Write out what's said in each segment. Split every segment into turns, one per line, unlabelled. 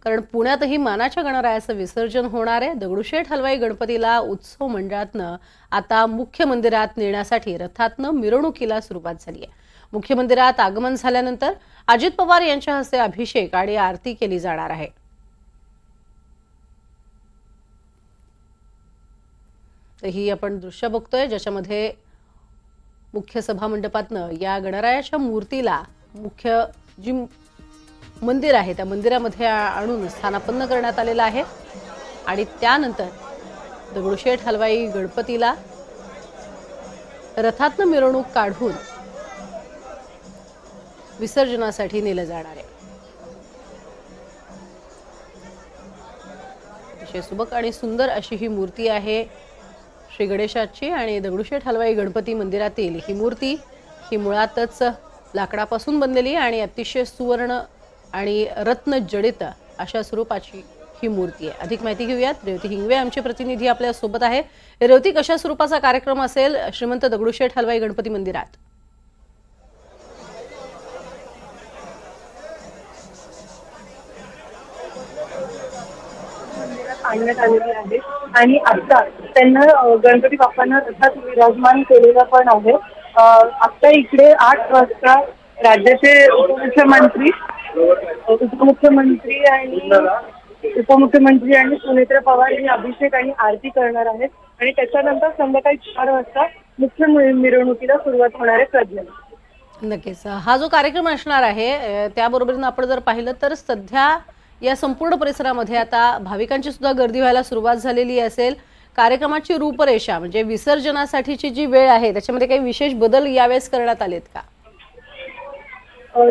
कारण पुण्यातही मानाच्या गणरायाचं विसर्जन होणार आहे। दगडूशेठ हलवाई गणपतीला उत्सव मंडळातनं आता मुख्य मंदिरात नेण्यासाठी रथातनं मिरवणुकीला सुरुवात झाली आहे। मुख्य मंदिरात आगमन झाल्यानंतर अजित पवार यांच्या हस्ते अभिषेक आणि आरती केली जाणार आहे। ही आपण दृश्य बघतोय ज्याच्यामध्ये मुख्य सभा मंडपातनं या गणरायाच्या मूर्तीला मुख्य जी मंदिर आहे त्या मंदिरामध्ये आणून स्थानापन्न करण्यात आलेला आहे आणि त्यानंतर दगडूशेठ हलवाई गणपतीला रथातनं मिरवणूक काढून विसर्जनासाठी नेलं जाणार आहे। अतिशय सुबक आणि सुंदर अशी ही मूर्ती आहे श्री गणेशाची आणि दगडूशेठ हलवाई गणपती मंदिरातील ही मूर्ती ही मुळातच लाकडापासून बनलेली आणि अतिशय सुवर्ण आणि रत्न जडित अशा स्वरूपाची ही मूर्ती आहे। अधिक माहिती घेऊयात। रेवती हिंगवे आमचे प्रतिनिधी आपल्या सोबत आहे। रेवती, कशा स्वरूपाचा कार्यक्रम असेल श्रीमंत दगडूशेठ हलवाई गणपती मंदिरात?
आणण्यात आलेली आहे आणि आता त्यांना गणपती बाप्पांना रथात विराजमान केलेलं पण आहे। आता इकडे 8 वाजता राज्याचे उपमुख्यमंत्री आणि सुनेत्र पवार यांनी अभिषेक आणि आरती करणार आहेत आणि त्याच्यानंतर संध्याकाळी 4 वाजता मुख्य मिरवणुकीला सुरुवात होणार आहे। प्रज्ञा,
नक्कीच हा जो कार्यक्रम असणार आहे त्याबरोबरीने आपण जर पाहिलं तर सध्या या संपूर्ण परिसरामध्ये आता भाविकांची सुद्धा गर्दी व्हायला सुरुवात झालेली असेल। कार्यक्रमाची रूपरेषा म्हणजे विसर्जनासाठीची जी वेळ आहे त्याच्यामध्ये काही विशेष बदल यावेळेस करण्यात आलेत का?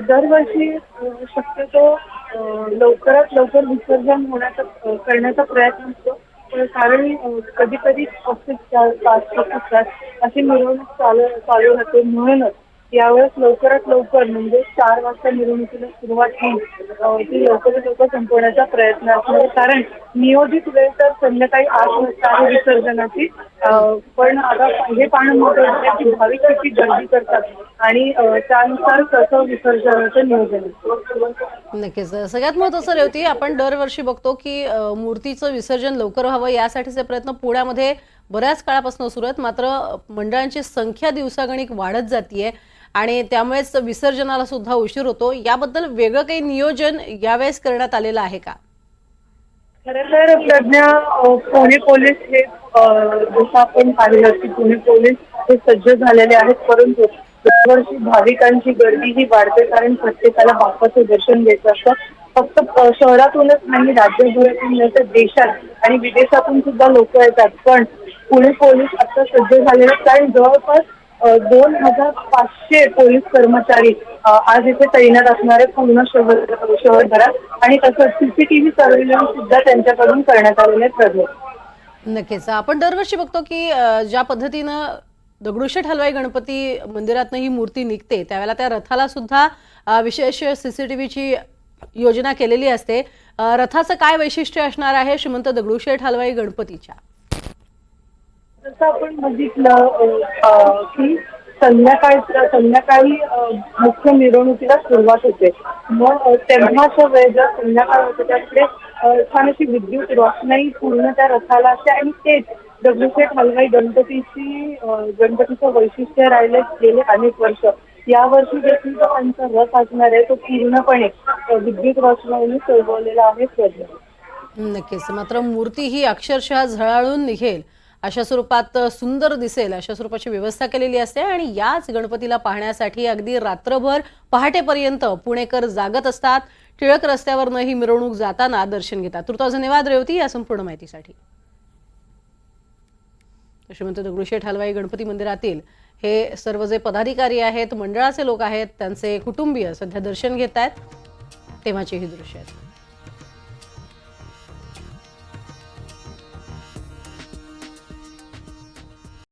दरवर्षी शक्यतो लवकरात लवकर विसर्जन करण्याचा प्रयत्न असतो, कारण कधी कधी 5 तास अशी मिरवणूक चालू होते। म्हणूनच यावेळेस लवकरात लवकर म्हणजे 4 वाजता मिरवणुकीला सुरुवात होईल ती लवकरात लवकर संपवण्याचा प्रयत्न असणार, कारण नियोजित वेळ तर संध्याकाळी 8 वाजता आहे विसर्जनाची। पण आता हे पाहणं महत्त्वाचं आहे की भाविक किती गर्दी करतात आणि त्यानुसार कसं विसर्जनाचं नियोजन असतं।
नक्कीच सगळ्यात महत्त्वाचं रेवती, आपण दरवर्षी बघतो की मूर्तीचं विसर्जन लवकर व्हावं यासाठीचे प्रयत्न पुण्यामध्ये बऱ्याच काळापासून सुरू आहेत, मात्र मंडळांची संख्या दिवसागणिक वाढत जातीये आणि त्यामुळेच विसर्जनाला सुद्धा उशीर होतो। याबद्दल वेगळं काही नियोजन यावेळेस करण्यात आलेलं आहे का?
खरं तर प्रज्ञा, पुणे पोलीस हे जसं आपण पाहिलं की पुणे पोलीस हे सज्ज झालेले आहेत, परंतु दरवर्षी भाविकांची गर्दी ही वाढते, कारण प्रत्येकाला बाप्पाचं दर्शन घ्यायचं असतं। फक्त शहरातूनच नाही, राज्यभरातून नाही तर देशात आणि विदेशातून सुद्धा लोक येतात। पण पुणे पोलीस आता सज्ज झालेले आहेत, कारण जवळपास 2500 पोलीस कर्मचारी आज इथे तैनात असणारे पूर्ण शहरभरात आणि तसंच CCTV सर्व्हिलन्स सुद्धा त्यांच्याकडून करण्यात आलेले आहेत।
नक्कीच आपण दरवर्षी बघतो की ज्या पद्धतीनं दगडूशेठ हलवाई गणपती मंदिरातनं ही मूर्ती निघते त्यावेळेला त्या रथाला सुद्धा विशेष CCTVची योजना केलेली असते। रथाचं काय वैशिष्ट्य असणार आहे श्रीमंत दगडूशेठ हलवाई गणपतीच्या?
जसं आपण बघितलं की संध्याकाळी मुख्य मिरवणुकीला सुरुवात होते, मग तेव्हाच्या वेळ जर संध्याकाळ होते त्याकडे छान अशी विद्युत रोषणाई पूर्ण त्या रथाला असते आणि तेच दगडूशेठ हलवाई गणपतीचं वैशिष्ट्य राहिले गेले अनेक वर्ष। यावर्षी देखील जो त्यांचा रथ असणार आहे तो पूर्णपणे विद्युत रोषणाईने सजवलेला आहे।
नक्कीच, मात्र मूर्ती ही अक्षरशः झळाळून निघेल अशा स्वरूपात सुंदर दिसेल अशा स्वरूपाची व्यवस्था केलेली असते आणि याच गणपतीला पाहण्यासाठी अगदी रात्रभर पहाटेपर्यंत पुणेकर जागत असतात। टिळक रस्त्यावरनं ही मिरवणूक जाताना दर्शन घेतात। तुर्तास धन्यवाद रेवती या संपूर्ण माहितीसाठी। श्रीमंत दगडूशेठ हलवाई गणपती मंदिरातील हे सर्व जे पदाधिकारी आहेत, मंडळाचे लोक आहेत, त्यांचे कुटुंबीय सध्या दर्शन घेत आहेत, तेव्हाची ही दृश्य आहेत।